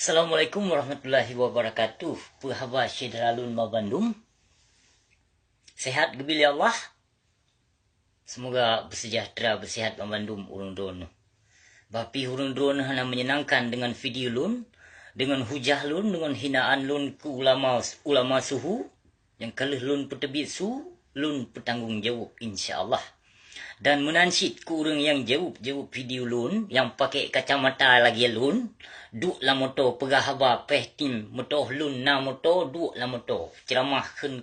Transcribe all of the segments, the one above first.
Assalamualaikum warahmatullahi wabarakatuh. Perhaba Syedralun Mabandum. Sehat gebili Allah. Semoga bersejahtera, bersihat Mabandum urung drone. Bapi urung drone hana menyenangkan dengan video lun, dengan hujah lun, dengan hinaan lun ke ulama suhu, yang kalih lun petebit su, lun bertanggungjawab insya-Allah. Dan menansyid ke orang yang jawab video lun, yang pakai kacamata lagi lun, duk la moto pegah haba peh tim moto lun na moto duk la moto ceramah kun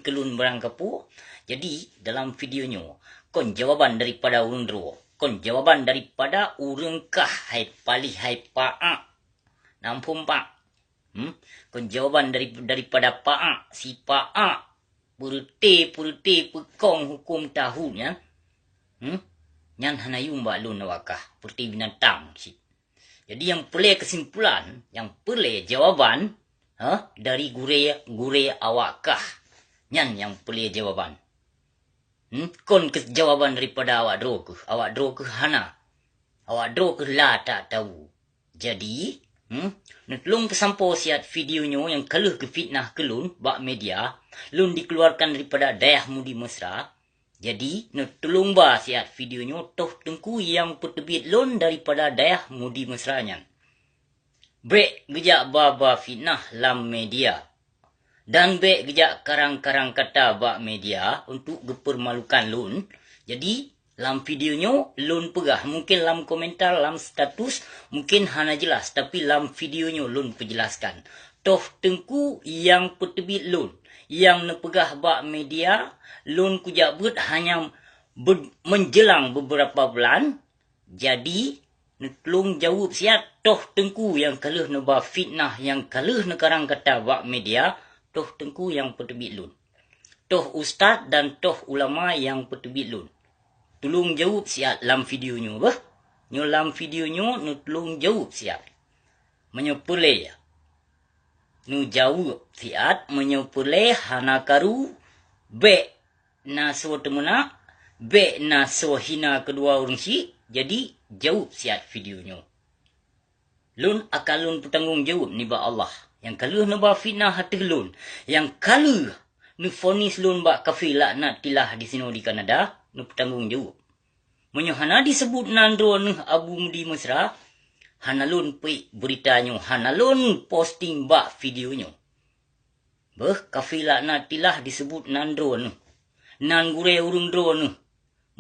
ke lun barang kapu. Jadi dalam videonya kon jawaban daripada urang dro, kon jawaban daripada urang kah hai palih hai paak nampum pak. Kon jawaban daripada paak si paak purte pekong hukum tahunya. Nyan hanayum ba lun nawakah purti binatang si. Jadi yang perlu kesimpulan, yang perlu jawaban dari gure awakah. Nyan yang perlu jawaban. Kon ke jawaban daripada awak dro ke hana. Awak dro ke la tak tahu. Jadi, netulung kesampo siat videonya yang kaluh ke fitnah ke lun, bak media, lun dikeluarkan daripada dayah mudi mesra. Jadi, netulung ba siat videonya toh tengku yang petebit lon daripada dayah mudi mesranya. Bek gejak baba fitnah lam media. Dan bek gejak karang-karang kata bak media untuk gepermalukan lon. Jadi, lam videonya lon pegah. Mungkin lam komentar, lam status, mungkin hana jelas. Tapi lam videonya lon penjelaskan. Toh tengku yang petebit lon. Yang nepegah bak media, lun kujak but hanya menjelang beberapa bulan. Jadi, netulung jawab siat toh tengku yang kaluh neba fitnah, yang kaluh nekarang kata bak media, toh tengku yang petebit lun. Toh ustaz dan toh ulama yang petebit lun. Tulung jawab siat lam videonya bah. Nyo lam videonya netulung jawab siat. Menyepulai ya. Nu jauh siat menyopuleh hana karu be na so temuna be na so hina kedua orang si. Jadi jauh siat videonya. Lun akan lun bertanggung jawab ni ba Allah. Yang kaluh na ba fitnah hati lun. Yang kaluh nu fonis lun ba kafir laknat tilah di sini di Kanada, nu bertanggung jawab. Menyohana disebut nandro nu Abu Mudi Mesra. Hanalun pi beritanya, hanalun posting bak videonya. Kafila na tilah disebut nandro nu. Nan gure urung dro nu.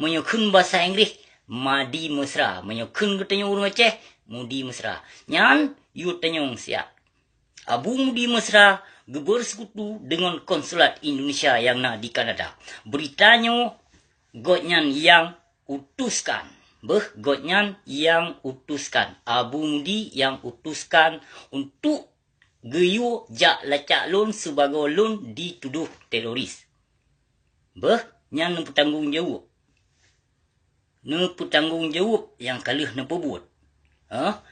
Menyokun bahasa Inggris, madi mesra. Menyokun katanya urung Aceh, mudi mesra. Nyan, yu tanyong siap. Abu Mudi Mesra bersekutu dengan konsulat Indonesia yang na di Kanada. Beritanya, godnyan yang utuskan. Godnyan yang utuskan. Abu Mudi yang utuskan untuk geyu jak lacak lun sebagai lun dituduh teroris. Nyan nu bertanggung jawab. Nu bertanggung jawab yang kaluh nu pebut.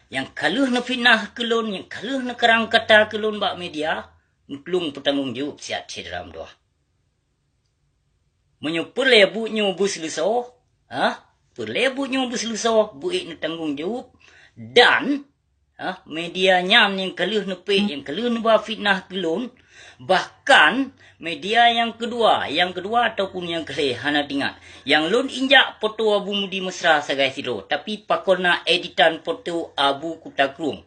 Yang kaluh nu fitnah ke lun, yang kaluh nu kerang kata ke lun bak media, nutlung bertanggung jawab siat dalam doa. Menyupulai bunyo busluso, perlebutnya berselusah buik na tanggung jawab. Dan media nyam yang kaluh nepik, yang kaluh neba fitnah kelun. Bahkan media yang kedua ataupun yang kelih hana tingat. Yang lun injak foto Abu Mudi Mesra sagai siro. Tapi pakon na editan foto Abu Kutakrung.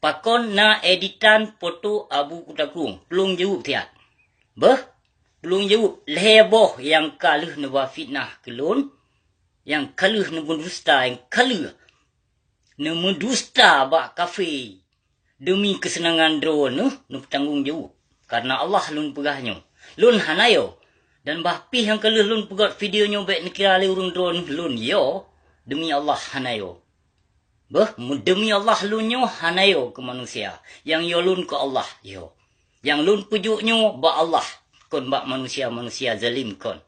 Pakon na editan foto Abu Kutakrung. Pelung jawab tiat. Pelung jawab leboh yang kaluh neba fitnah kelun. Yang kaluh na mendusta, yang kaluh na mendusta bak kafe demi kesenangan drone nu bertanggung jawab. Karena Allah lun pegahnya. Lun hanayo. Dan bahpih yang kaluh lun pegat videonya baik nekira le urung drone lun yo. Demi Allah hanayo. Demi Allah lunyo hanayo ke manusia. Yang yo lun ke Allah yo. Yang lun pujuknya bak Allah. Kon bak manusia zalim kon.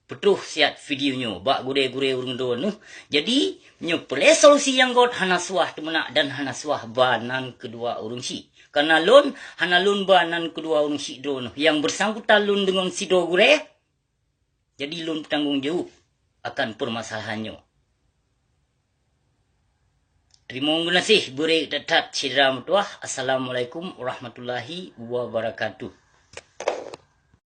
Petuh siat videonya bak gure-gure urung drone. Jadi nyopele solusi yang god hana suah temenak dan hana suah banan kedua urung si. Karena lun hana lun banan kedua urung si drone yang bersangkutan lun dengan si do gure. Jadi lun bertanggung jawab akan permasalahannya. Terima kasih burik datat sidra mutuah. Assalamualaikum warahmatullahi wabarakatuh.